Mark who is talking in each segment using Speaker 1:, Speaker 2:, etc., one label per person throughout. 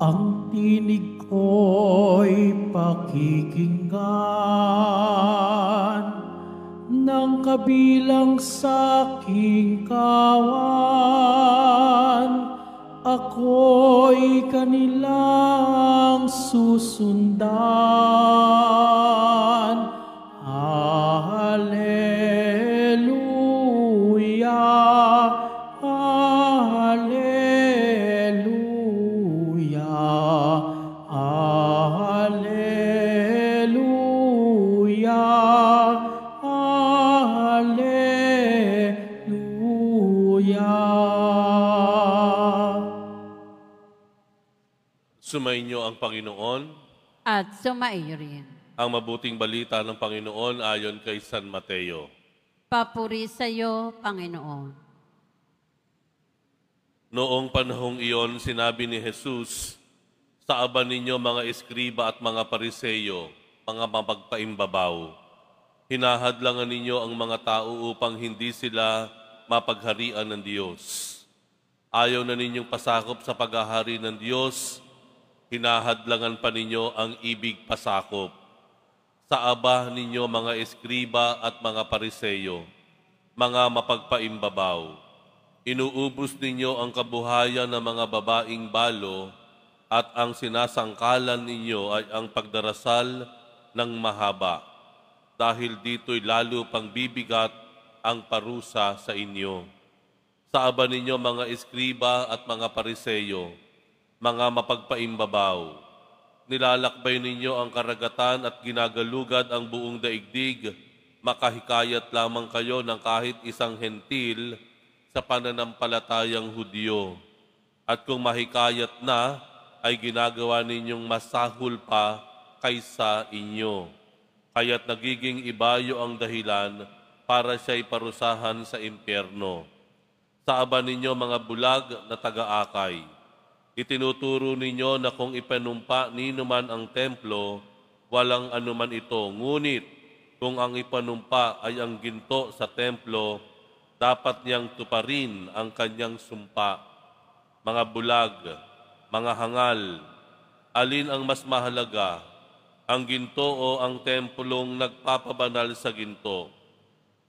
Speaker 1: ang tinig ko'y pakikinggan ng kabilang sa'king kawan. Ako'y kanilang susundan. Hallelujah, hallelujah, hallelujah, hallelujah.
Speaker 2: Sumainyo ang Panginoon.
Speaker 3: At sumaiyo rin.
Speaker 2: Ang mabuting balita ng Panginoon ayon kay San Mateo.
Speaker 3: Papuri sa iyo, Panginoon.
Speaker 2: Noong panahong iyon, sinabi ni Jesus, "Saaban ninyo mga eskriba at mga pariseyo, mga mapagpaimbabaw. Hinahadlangan ninyo ang mga tao upang hindi sila mapagharian ng Diyos. Ayaw na ninyong pasakop sa paghahari ng Diyos, hinahadlangan pa ninyo ang ibig pasakop. Saaba ninyo mga eskriba at mga pariseyo, mga mapagpaimbabaw. Inuubos ninyo ang kabuhayan ng mga babaing balo at ang sinasangkalan ninyo ay ang pagdarasal ng mahaba. Dahil dito'y lalo pang bibigat ang parusa sa inyo. Saaba ninyo mga eskriba at mga pariseyo, mga mapagpaimbabaw. Nilalakbay ninyo ang karagatan at ginagalugad ang buong daigdig, makahikayat lamang kayo ng kahit isang hentil sa pananampalatayang Hudyo. At kung mahikayat na, ay ginagawa ninyong masahol pa kaysa inyo. Kaya't nagiging ibayo ang dahilan para siya'y parusahan sa impyerno. Saaba ninyo mga bulag na taga-akay. Itinuturo ninyo na kung ipanumpa ninuman ang templo, walang anuman ito. Ngunit kung ang ipanumpa ay ang ginto sa templo, dapat niyang tuparin ang kanyang sumpa. Mga bulag, mga hangal, alin ang mas mahalaga, ang ginto o ang templong nagpapabanal sa ginto?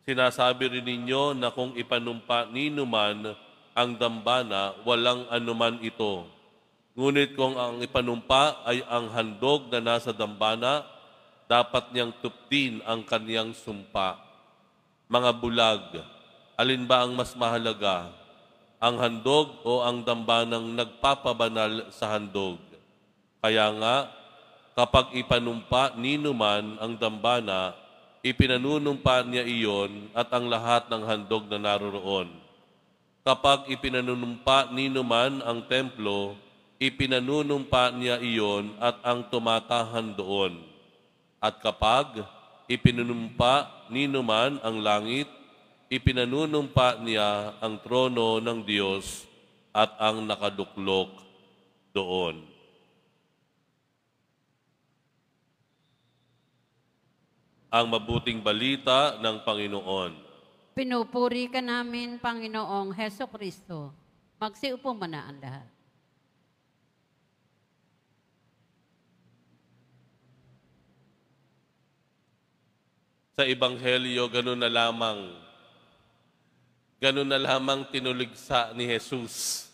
Speaker 2: Sinasabi rin ninyo na kung ipanumpa ninuman ang dambana, walang anuman ito. Ngunit kung ang ipanumpa ay ang handog na nasa dambana, dapat niyang tuptin ang kaniyang sumpa. Mga bulag, alin ba ang mas mahalaga, ang handog o ang dambanang nagpapabanal sa handog? Kaya nga, kapag ipanumpa ninuman ang dambana, ipinanunumpa niya iyon at ang lahat ng handog na naroroon. Kapag ipinanunumpa ninuman ang templo, ipinanunumpa niya iyon at ang tumatahan doon. At kapag ipinanunumpa ninuman ang langit, ipinanunumpa niya ang trono ng Diyos at ang nakaduklok doon." Ang mabuting balita ng Panginoon.
Speaker 3: Pinupuri ka namin, Panginoong Heso Kristo. Magsiupo muna ang lahat.
Speaker 2: Sa Ebanghelyo, ganun na lamang tinuligsa ni Jesus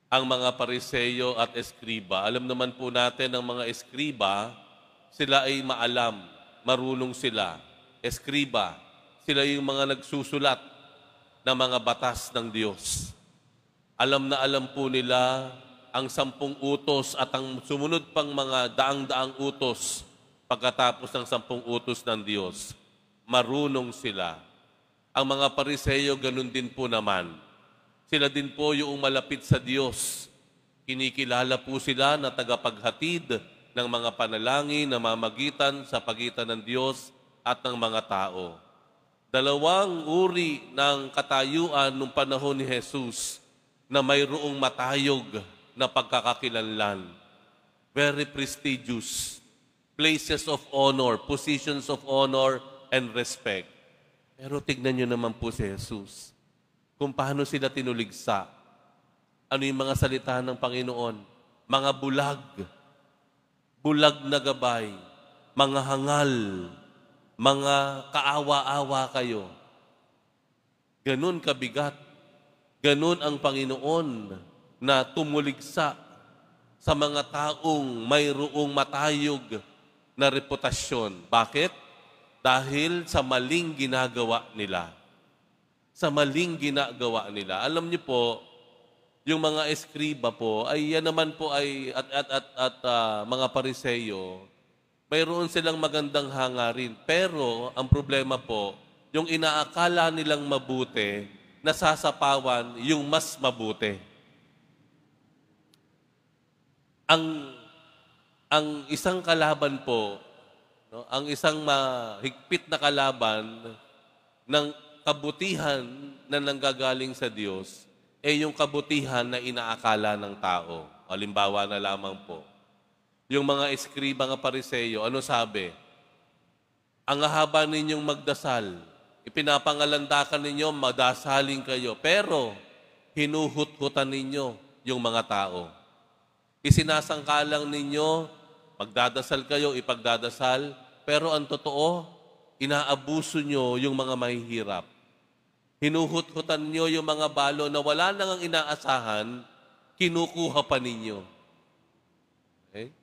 Speaker 2: ang mga pariseyo at eskriba. Alam naman po natin ang mga eskriba, sila ay maalam, marunong sila. Eskriba, sila yung mga nagsusulat ng mga batas ng Diyos. Alam na alam po nila ang 10 utos at ang sumunod pang mga daang-daang utos pagkatapos ng 10 utos ng Diyos. Marunong sila. Ang mga pariseyo, ganun din po naman. Sila din po yung malapit sa Diyos. Kinikilala po sila na tagapaghatid ng mga panalangin na mamagitan sa pagitan ng Diyos at ng mga tao. Dalawang uri ng katayuan nung panahon ni Jesus na mayroong matayog na pagkakakilanlan. Very prestigious. Places of honor, positions of honor and respect. Pero tignan nyo naman po si Jesus. Kung paano sila tinuligsa. Ano yung mga salita ng Panginoon? mga bulag na gabay, mga hangal, mga kaawa-awa kayo. Ganun kabigat. Ganun ang Panginoon na tumuligsa sa mga taong mayroong matayog na reputasyon. Bakit? Dahil sa maling ginagawa nila. Sa maling ginagawa nila. Alam niyo po, yung mga eskriba po, ay yan naman po ay mga pariseyo, mayroon silang magandang hangarin. Pero ang problema po, yung inaakala nilang mabuti, nasasapawan yung mas mabuti. Ang isang kalaban po, no, ang isang mahigpit na kalaban ng kabutihan na nanggagaling sa Diyos, yung kabutihan na inaakala ng tao. Halimbawa na lamang po, yung mga eskriba ng pariseyo, ano sabi? Ang haba ninyong magdasal, ipinapangalandakan ninyo, madasalin kayo, pero hinuhut-hutan ninyo yung mga tao. Isinasangkalang ninyo, magdadasal kayo, ipagdadasal, pero ang totoo, inaabuso nyo yung mga mahihirap. Hinuhut-hutan nyo yung mga balo na wala nang ang inaasahan, kinukuha pa ninyo. Okay?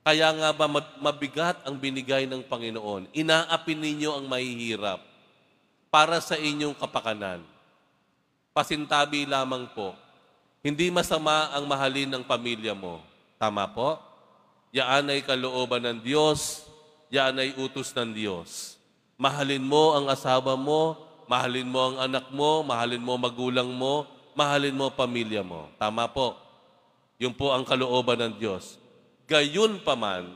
Speaker 2: Kaya nga ba mabigat ang binigay ng Panginoon? Inaapin ninyo ang mahihirap para sa inyong kapakanan. Pasintabi lamang po, hindi masama ang mahalin ng pamilya mo. Tama po? Yaan ay kalooban ng Diyos, yaan ay utos ng Diyos. Mahalin mo ang asawa mo, mahalin mo ang anak mo, mahalin mo magulang mo, mahalin mo pamilya mo. Tama po? Yun po ang kalooban ng Diyos. Gayun pa man,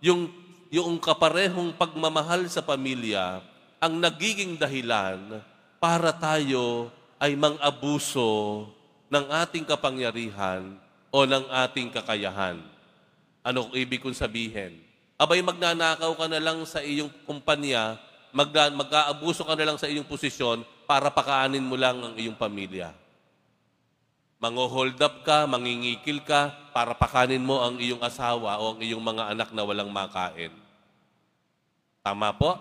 Speaker 2: yung kaparehong pagmamahal sa pamilya ang nagiging dahilan para tayo ay mang-abuso ng ating kapangyarihan o ng ating kakayahan. Ano ibig kong sabihin? Abay, magnanakaw ka na lang sa iyong kumpanya, mag-aabuso ka na lang sa iyong posisyon para pakaanin mo lang ang iyong pamilya. Mang-hold up ka, mangingikil ka para pakanin mo ang iyong asawa o ang iyong mga anak na walang makain. Tama po?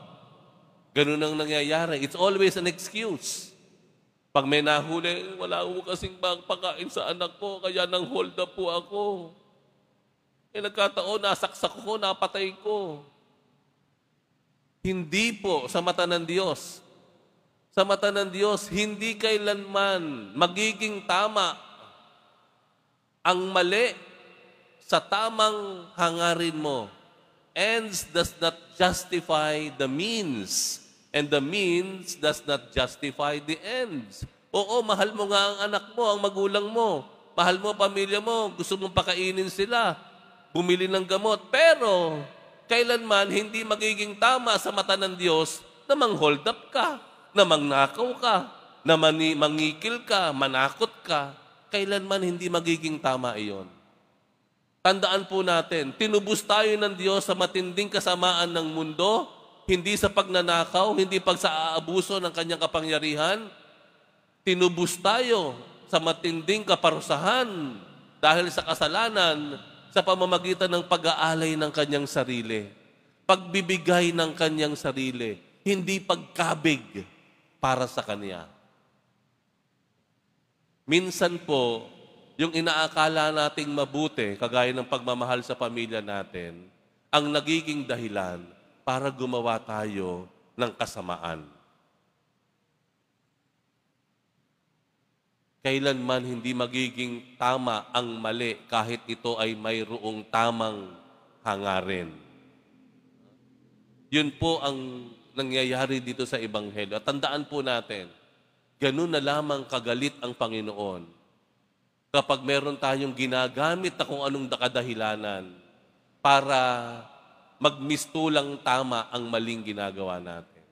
Speaker 2: Ganun ang nangyayari. It's always an excuse. Pag may nahuli, wala ko kasing pagpakain sa anak ko, kaya nang hold up po ako. Nagkataon, nasaksak ko, napatay ko. Hindi po sa mata ng Diyos. Sa mata ng Diyos, hindi kailanman magiging tama ang mali sa tamang hangarin mo. Ends does not justify the means. And the means does not justify the ends. Oo, mahal mo nga ang anak mo, ang magulang mo. Mahal mo pamilya mo, gusto mong pakainin sila. Bumili ng gamot. Pero, kailanman hindi magiging tama sa mata ng Diyos na mang-hold up ka, na mangnakaw ka, na mangikil ka, manakot ka. Kailanman hindi magiging tama iyon. Tandaan po natin, tinubos tayo ng Diyos sa matinding kasamaan ng mundo, hindi sa pagnanakaw, hindi sa aabuso ng kanyang kapangyarihan. Tinubos tayo sa matinding kaparusahan dahil sa kasalanan sa pamamagitan ng pag-aalay ng kanyang sarili. Pagbibigay ng kanyang sarili, hindi pagkabig para sa kanya. Minsan po, yung inaakala nating mabuti, kagaya ng pagmamahal sa pamilya natin, ang nagiging dahilan para gumawa tayo ng kasamaan. Kailanman hindi magiging tama ang mali kahit ito ay mayroong tamang hangarin. Yun po ang nangyayari dito sa Ebanghelyo. At tandaan po natin, ganun na lamang kagalit ang Panginoon kapag meron tayong ginagamit na kung anong kadahilanan para magmistulang tama ang maling ginagawa natin.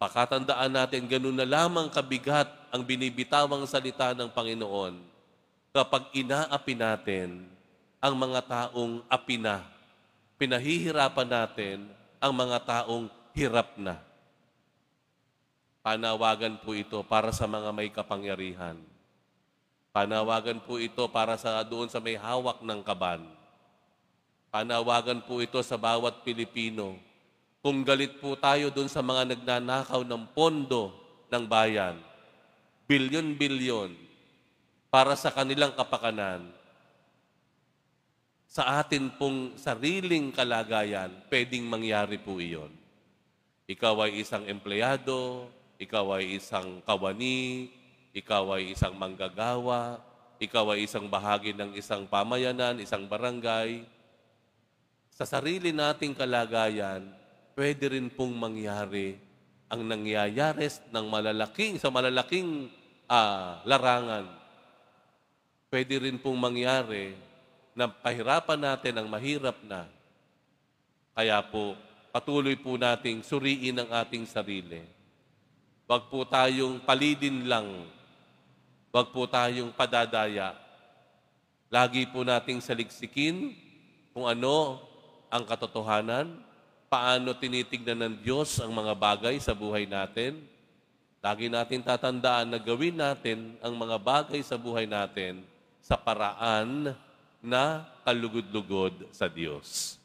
Speaker 2: Pakatandaan natin, ganun na lamang kabigat ang binibitawang salita ng Panginoon kapag inaapi natin ang mga taong api na. Pinahihirapan natin ang mga taong hirap na. Panawagan po ito para sa mga may kapangyarihan. Panawagan po ito para doon sa may hawak ng kaban. Panawagan po ito sa bawat Pilipino. Kung galit po tayo doon sa mga nagnanakaw ng pondo ng bayan, bilyon-bilyon, para sa kanilang kapakanan, sa atin pong sariling kalagayan, pwedeng mangyari po iyon. Ikaw ay isang empleyado, ikaw ay isang kawani, ikaw ay isang manggagawa, ikaw ay isang bahagi ng isang pamayanan, isang barangay. Sa sarili nating kalagayan, pwede rin pong mangyari ang nangyayari sa malalaking larangan. Pwede rin pong mangyari na pahirapan natin ang mahirap na. Kaya po, patuloy po nating suriin ang ating sarili. Huwag po tayong palidin lang. Huwag po tayong padadaya. Lagi po nating saliksikin kung ano ang katotohanan, paano tinitignan ng Diyos ang mga bagay sa buhay natin. Lagi natin tatandaan na gawin natin ang mga bagay sa buhay natin sa paraan na kalugod-lugod sa Diyos.